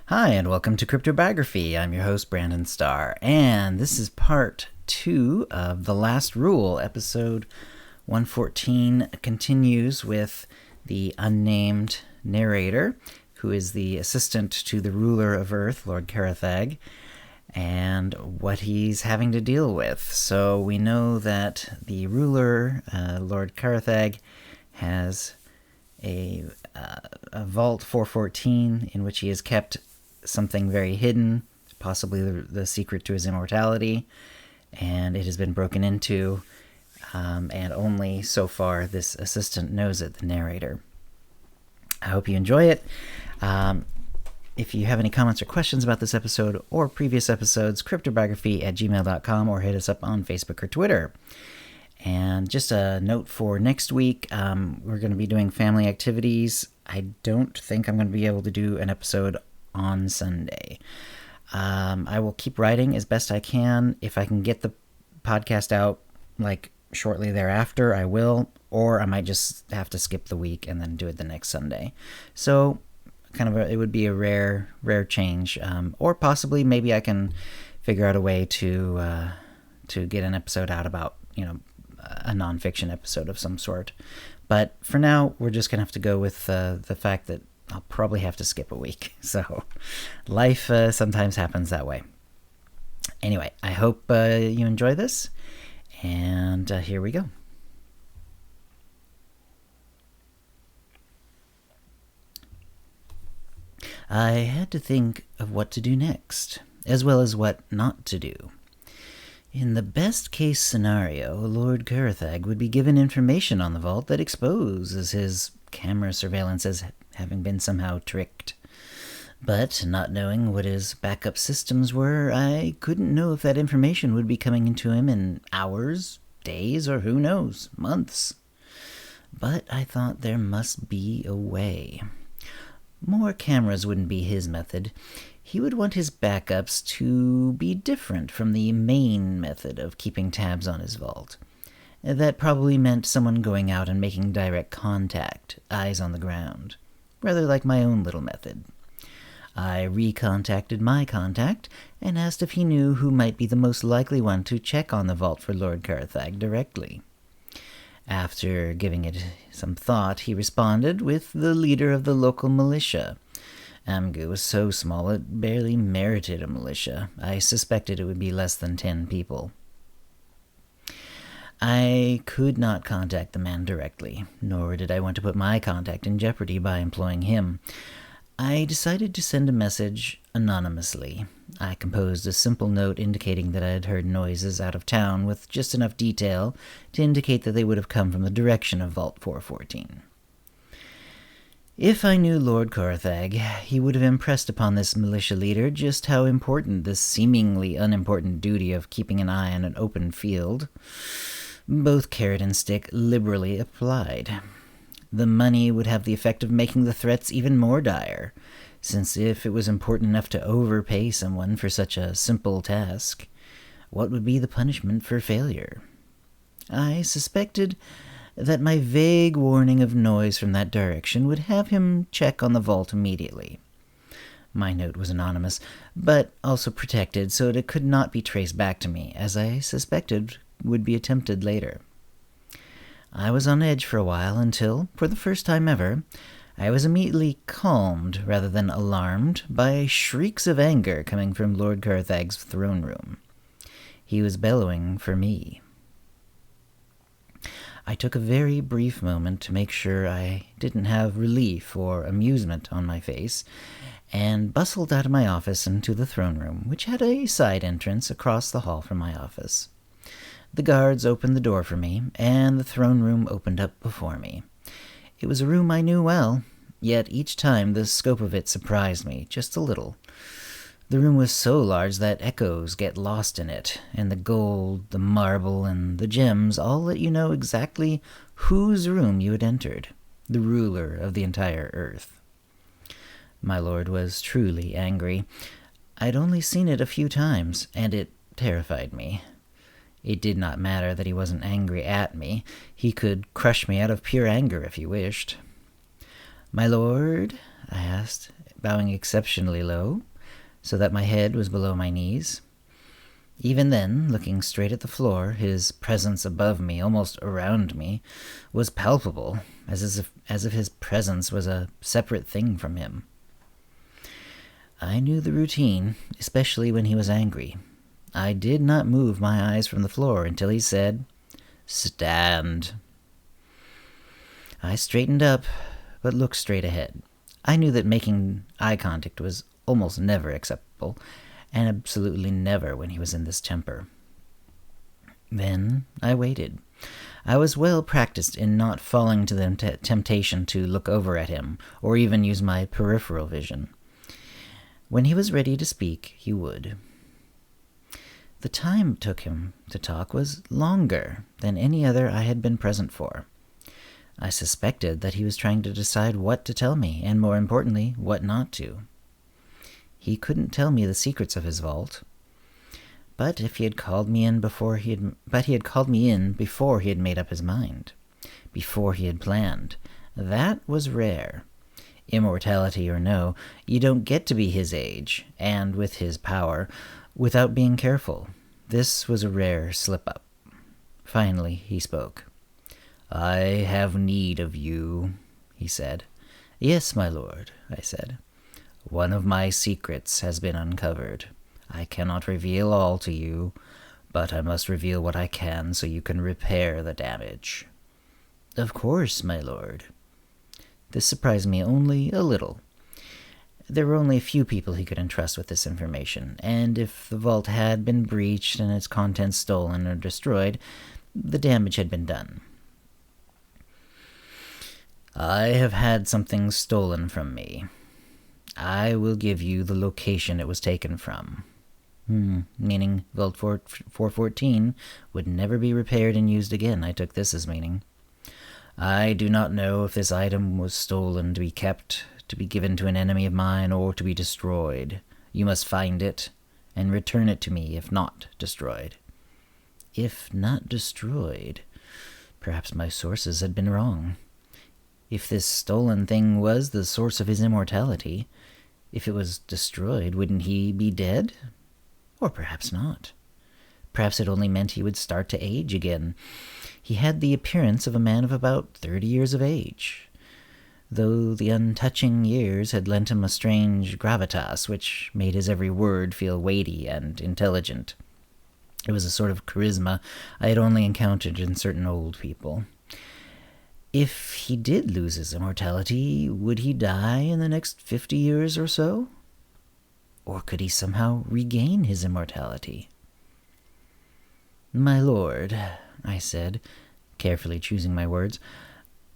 Hi, and welcome to CryptoBiography. I'm your host, Brandon Starr, and this is part 2 of The Last Rule. Episode 114 continues with the unnamed narrator, who is the assistant to the ruler of Earth, Lord Carathag, and what he's having to deal with. So we know that the ruler, Lord Carathag, has a Vault 414 in which he has kept something very hidden, possibly the secret to his immortality, and it has been broken into, and only so far this assistant knows it, the narrator. I hope you enjoy it. If you have any comments or questions about this episode or previous episodes, cryptobiography@gmail.com, or hit us up on Facebook or Twitter. And just a note for next week, we're going to be doing family activities. I don't think I'm going to be able to do an episode on Sunday. I will keep writing as best I can. If I can get the podcast out shortly thereafter, I will, or I might just have to skip the week and then do it the next Sunday. So it would be a rare change, or possibly maybe I can figure out a way to get an episode out about a nonfiction episode of some sort. But for now, we're just gonna have to go with the fact that I'll probably have to skip a week. So life sometimes happens that way. Anyway, I hope you enjoy this, and here we go. I had to think of what to do next, as well as what not to do. In the best-case scenario, Lord Carathag would be given information on the vault that exposes his camera surveillance as having been somehow tricked. But, not knowing what his backup systems were, I couldn't know if that information would be coming into him in hours, days, or who knows, months. But I thought there must be a way. More cameras wouldn't be his method. He would want his backups to be different from the main method of keeping tabs on his vault. That probably meant someone going out and making direct contact, eyes on the ground, rather like my own little method. I recontacted my contact and asked if he knew who might be the most likely one to check on the vault for Lord Carathag directly. After giving it some thought, he responded with the leader of the local militia. Amgu was so small it barely merited a militia. I suspected it would be less than 10 people. I could not contact the man directly, nor did I want to put my contact in jeopardy by employing him. I decided to send a message anonymously. I composed a simple note indicating that I had heard noises out of town with just enough detail to indicate that they would have come from the direction of Vault 414. If I knew Lord Carathag, he would have impressed upon this militia leader just how important this seemingly unimportant duty of keeping an eye on an open field, both carrot and stick, liberally applied. The money would have the effect of making the threats even more dire, since if it was important enough to overpay someone for such a simple task, what would be the punishment for failure? I suspected that my vague warning of noise from that direction would have him check on the vault immediately. My note was anonymous, but also protected so that it could not be traced back to me, as I suspected would be attempted later. I was on edge for a while until, for the first time ever, I was immediately calmed rather than alarmed by shrieks of anger coming from Lord Carathag's throne room. He was bellowing for me. I took a very brief moment to make sure I didn't have relief or amusement on my face, and bustled out of my office into the throne room, which had a side entrance across the hall from my office. The guards opened the door for me, and the throne room opened up before me. It was a room I knew well, yet each time the scope of it surprised me just a little. The room was so large that echoes get lost in it, and the gold, the marble, and the gems all let you know exactly whose room you had entered, the ruler of the entire earth. My lord was truly angry. I'd only seen it a few times, and it terrified me. It did not matter that he wasn't angry at me. He could crush me out of pure anger if he wished. "My lord," I asked, bowing exceptionally low, so that my head was below my knees. Even then, looking straight at the floor, his presence above me, almost around me, was palpable, as if his presence was a separate thing from him. I knew the routine, especially when he was angry. I did not move my eyes from the floor until he said, "Stand." I straightened up, but looked straight ahead. I knew that making eye contact was almost never acceptable, and absolutely never when he was in this temper. Then I waited. I was well practiced in not falling to the temptation to look over at him, or even use my peripheral vision. When he was ready to speak, he would. The time it took him to talk was longer than any other I had been present for. I suspected that he was trying to decide what to tell me, and more importantly, what not to. He couldn't tell me the secrets of his vault. But he had called me in before he had made up his mind, before he had planned. That was rare. Immortality or no, you don't get to be his age, and with his power, without being careful. This was a rare slip-up. Finally, he spoke. "I have need of you," he said. "Yes, my lord," I said. "One of my secrets has been uncovered. I cannot reveal all to you, but I must reveal what I can so you can repair the damage." "Of course, my lord." This surprised me only a little. There were only a few people he could entrust with this information, and if the vault had been breached and its contents stolen or destroyed, the damage had been done. "I have had something stolen from me. I will give you the location it was taken from." Meaning Vault 414 would never be repaired and used again. I took this as meaning. "I do not know if this item was stolen to be kept, to be given to an enemy of mine, or to be destroyed. You must find it and return it to me if not destroyed." If not destroyed, perhaps my sources had been wrong. If this stolen thing was the source of his immortality, if it was destroyed, wouldn't he be dead? Or perhaps not. Perhaps it only meant he would start to age again. He had the appearance of a man of about 30 years of age, though the untouching years had lent him a strange gravitas which made his every word feel weighty and intelligent. It was a sort of charisma I had only encountered in certain old people. If he did lose his immortality, would he die in the next 50 years or so? Or could he somehow regain his immortality? "My lord," I said, carefully choosing my words,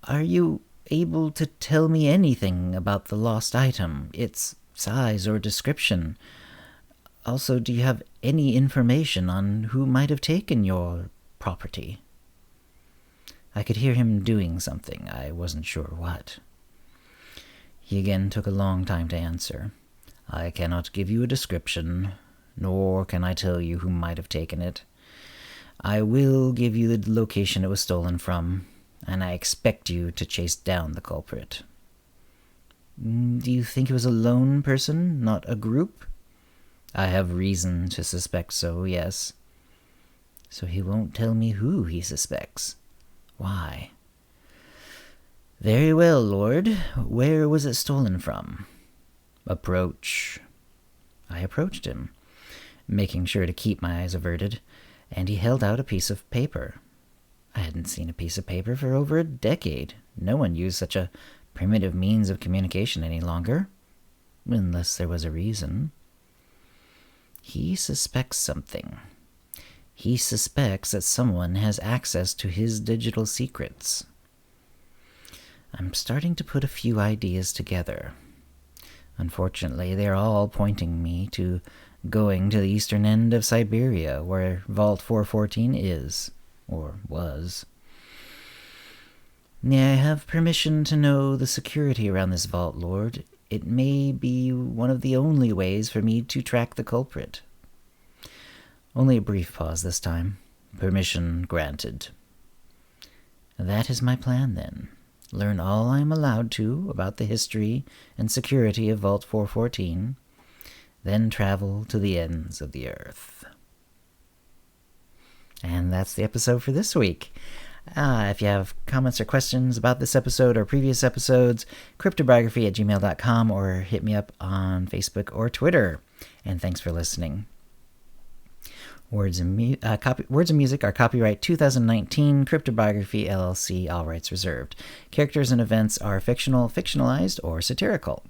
"are you able to tell me anything about the lost item, its size or description? Also, do you have any information on who might have taken your property?" I could hear him doing something. I wasn't sure what. He again took a long time to answer. "I cannot give you a description, nor can I tell you who might have taken it. I will give you the location it was stolen from, and I expect you to chase down the culprit." "Do you think it was a lone person, not a group?" "I have reason to suspect so, yes." "So he won't tell me who he suspects. Why?" "Very well, lord. Where was it stolen from?" "Approach." I approached him, making sure to keep my eyes averted, and he held out a piece of paper. I hadn't seen a piece of paper for over a decade. No one used such a primitive means of communication any longer, unless there was a reason. He suspects something. He suspects that someone has access to his digital secrets. I'm starting to put a few ideas together. Unfortunately, they're all pointing me to going to the eastern end of Siberia, where Vault 414 is, or was. "May I have permission to know the security around this vault, Lord? It may be one of the only ways for me to track the culprit." Only a brief pause this time. "Permission granted." "That is my plan, then. learn all I am allowed to about the history and security of Vault 414, then travel to the ends of the earth. And that's the episode for this week. If you have comments or questions about this episode or previous episodes, cryptobiography@gmail.com, or hit me up on Facebook or Twitter. And thanks for listening. Words and Music are copyright 2019, CryptoBiography LLC, all rights reserved. Characters and events are fictional, fictionalized, or satirical.